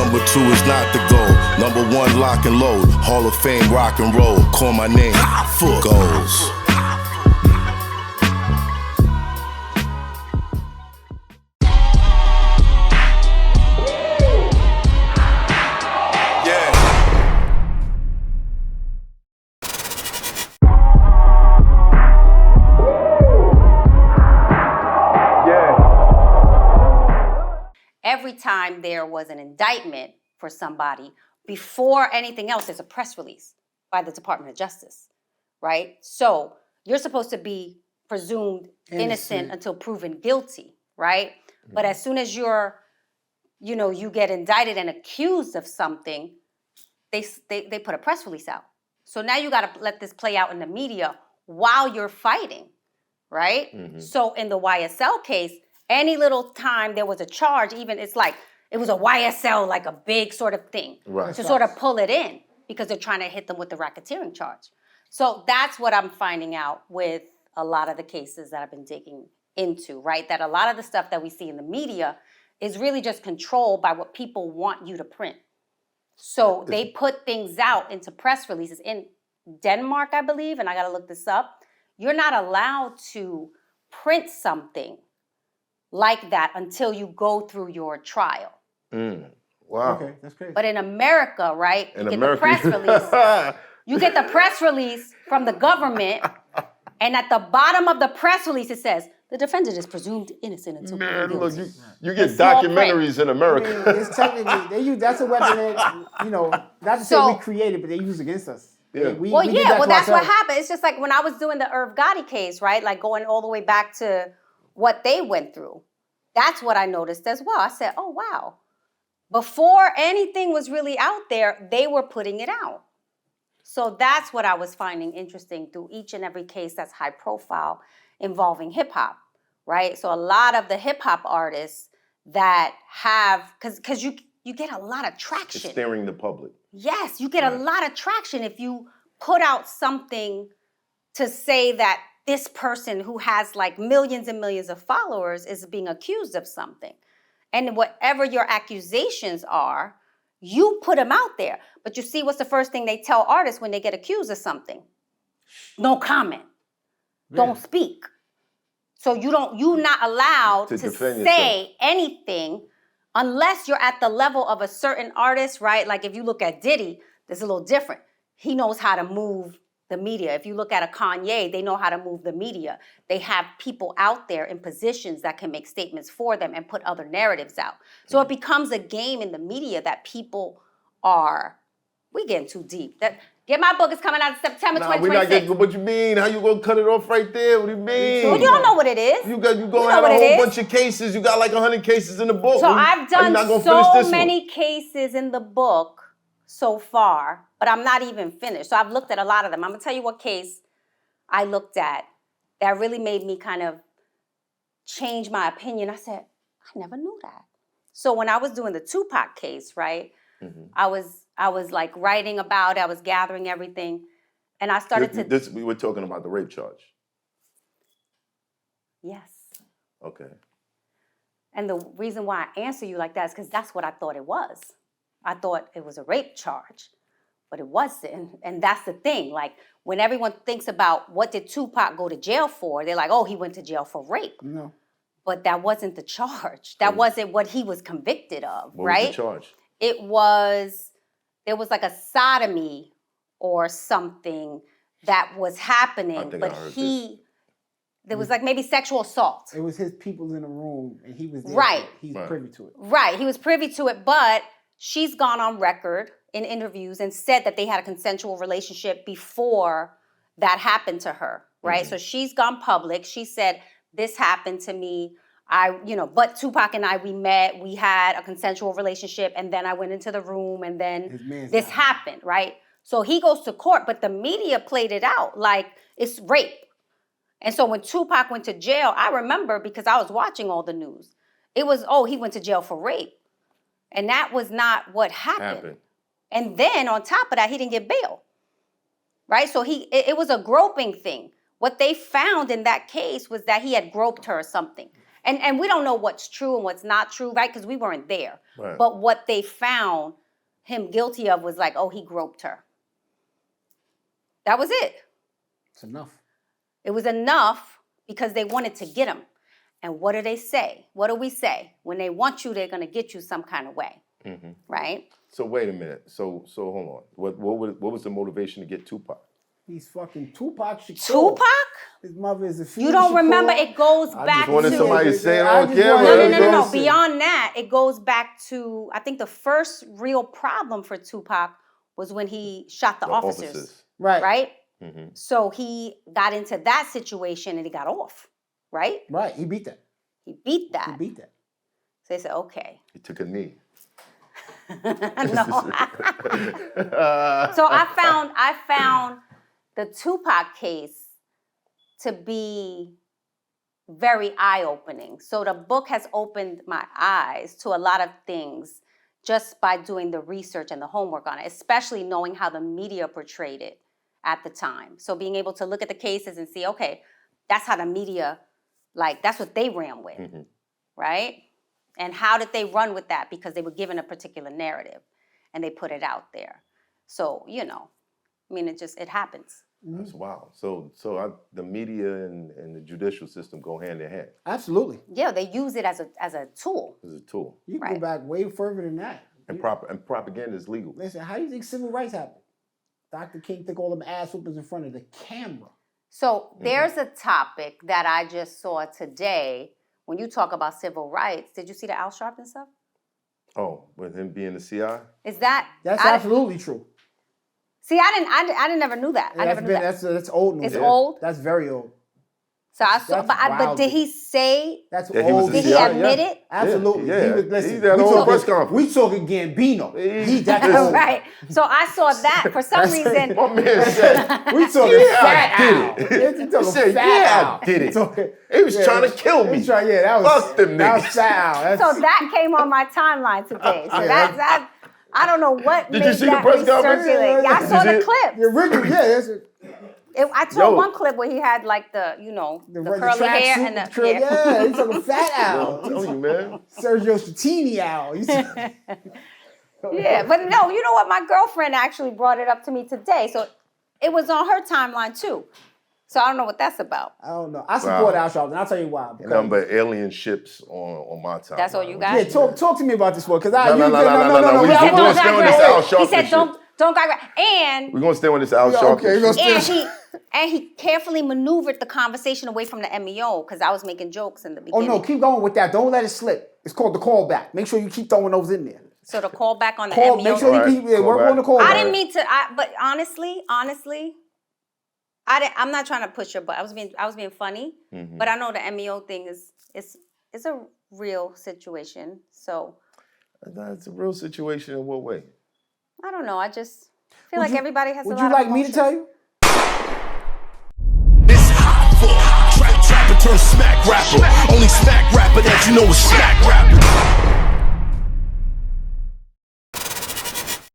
Number 2 is not the goal. Number 1, lock and load. Hall of Fame, rock and roll. Call my name, Hoffa goes. Every time there was an indictment for somebody, before anything else, there's a press release by the Department of Justice, right? So you're supposed to be presumed innocent until proven guilty, right? Mm-hmm. But as soon as you get indicted and accused of something, they put a press release out. So now you got to let this play out in the media while you're fighting, right? Mm-hmm. So in the YSL case, any little time there was a charge, even it's like, it was a YSL, like a big sort of thing, right, to sort of pull it in because they're trying to hit them with the racketeering charge. So that's what I'm finding out with a lot of the cases that I've been digging into, right? That a lot of the stuff that we see in the media is really just controlled by what people want you to print. So they put things out into press releases. In Denmark, I believe, and I got to look this up, you're not allowed to print something like that until you go through your trial. Wow. Okay, that's crazy. But in America, right, you get the press release. You get the press release from the government, and at the bottom of the press release it says, the defendant is presumed innocent until proven guilty. Look, you get documentaries in America. I mean, it's technically, that's a weapon that, not to say we created, but they use against us. Yeah. That's what happened. It's just like when I was doing the Gotti case, right, like going all the way back to what they went through. That's what I noticed as well. I said, oh, wow. Before anything was really out there, they were putting it out. So that's what I was finding interesting through each and every case that's high profile involving hip hop, right? So a lot of the hip hop artists that have, because you get a lot of traction. It's staring the public. Yes, you get a lot of traction if you put out something to say that this person who has like millions and millions of followers is being accused of something. And whatever your accusations are, you put them out there. But you see, what's the first thing they tell artists when they get accused of something? No comment. Yeah. Don't speak. So you're not allowed to say anything unless you're at the level of a certain artist, right? Like if you look at Diddy, it's a little different. He knows how to move the media. If you look at a Kanye, they know how to move the media. They have people out there in positions that can make statements for them and put other narratives out. So it becomes a game in the media that people we getting too deep. Get My Book is coming out in September 2026. We're not getting, what you mean? How you gonna cut it off right there? What do you mean? Well, you don't know what it is. You gonna have a whole bunch of cases. You got like 100 cases in the book. So I've done so many cases in the book so far, but I'm not even finished. So I've looked at a lot of them. I'm gonna tell you what case I looked at that really made me kind of change my opinion. I said, I never knew that. So when I was doing the Tupac case, right, I was like writing about it, I was gathering everything, and I started we were talking about the rape charge. Yes. Okay. And the reason why I answer you like that is because that's what I thought it was. I thought it was a rape charge, but it wasn't. And that's the thing. Like, when everyone thinks about what did Tupac go to jail for, they're like, oh, he went to jail for rape. No. But that wasn't the charge. That wasn't what he was convicted of, what right? What was the charge? There was like a sodomy or something that was happening, but there was like maybe sexual assault. It was his people in the room, and he was there. Right. He's privy to it. Right, he was privy to it, but she's gone on record in interviews and said that they had a consensual relationship before that happened to her, right? Mm-hmm. So she's gone public. She said, this happened to me. But Tupac and I, we met, we had a consensual relationship, and then I went into the room, and then this happened, right? So he goes to court, but the media played it out like it's rape. And so when Tupac went to jail, I remember, because I was watching all the news, it was, he went to jail for rape. And that was not what happened. And then on top of that, he didn't get bail, right? So it was a groping thing. What they found in that case was that he had groped her or something. And we don't know what's true and what's not true, right? Because we weren't there. Right. But what they found him guilty of was like, oh, he groped her. That was it. It's enough. It was enough because they wanted to get him. And what do they say? What do we say? When they want you, they're going to get you some kind of way, right? So wait a minute. So hold on. What was the motivation to get Tupac? He's fucking Tupac Shakur. Tupac? His mother is a You don't remember? It goes back I just wanted to... somebody to say it I on just camera. wanted- No. Beyond that, it goes back to, I think the first real problem for Tupac was when he shot the officers. Right. Right? So he got into that situation and he got off, right? Right. He beat that. He beat that. He beat that. So they said, okay. He took a knee. No. So I found the Tupac case to be very eye-opening. So the book has opened my eyes to a lot of things just by doing the research and the homework on it, especially knowing how the media portrayed it at the time. So being able to look at the cases and see, okay, that's how the media, like, that's what they ran with, right? And how did they run with that? Because they were given a particular narrative and they put it out there. So, you know, I mean, it happens. That's wild. So the media and the judicial system go hand in hand. Absolutely. Yeah, they use it as a tool. As a tool. You can Right. go back way further than that. And propaganda is legal. Listen, how do you think civil rights happened? Dr. King took all them ass whoopers in front of the camera. So there's a topic that I just saw today. When you talk about civil rights, did you see the Al Sharpton stuff? Oh, with him being the CI? Is that... That's absolutely true. See, I never knew that. I never knew that. That's old news. It's old? That's very old. So I saw, That's but wild. did he say... That's Yeah, he was old. a Did he CI, admit it? Absolutely. Yeah. He was, listen, He's at we a whole talking- press conference. We talking Gambino. He that old. Right. So I saw that for some reason. My man said, We talking yeah, fat I Al. did it. He talking He said, fat yeah, Al. I did it. Talking- He was yeah, trying to kill me. That was, Fuck them that was niggas. fat Al. That's, So that came on my timeline today. So that I don't know what Did made you see the that press conference? recirculate. Yeah, I Did saw you the see- clip. the original, yeah. That's it. I saw one clip where he had like the curly track hair suit and the curly- yeah. He's talking fat Al. I'm telling you, man. Sergio Statini Al. He's Yeah, but no, you know what? My girlfriend actually brought it up to me today. So it was on her timeline too. So I don't know what that's about. I don't know. I support Al Sharpton. I'll tell you why. And nothing but alien ships on my time. That's all you got? Yeah, talk to me about this one, because I No. we- We He said, gonna don't stay on this digress. Al He Sharpton said, shit. don't digress. And We're going to stay on this Al Yeah, Sharpton okay, shit. we're gonna stay- and he carefully maneuvered the conversation away from the MEO because I was making jokes in the Oh beginning. no, keep going with that. Don't let it slip. It's called the callback. Make sure you keep throwing those in there. So the call back on the Call. MEO. Make sure Right, you keep work callback. on the callback. I didn't mean to. But honestly, I'm not trying to push your butt. I was being funny, but I know the MEO thing is a real situation. So That's a real situation in what way? I don't know. I just feel like everybody has. Would a you lot like of me to emotions. tell you? It's Hoffa. Trapper turn smack rapper. Only smack rapper that you know is smack rapper.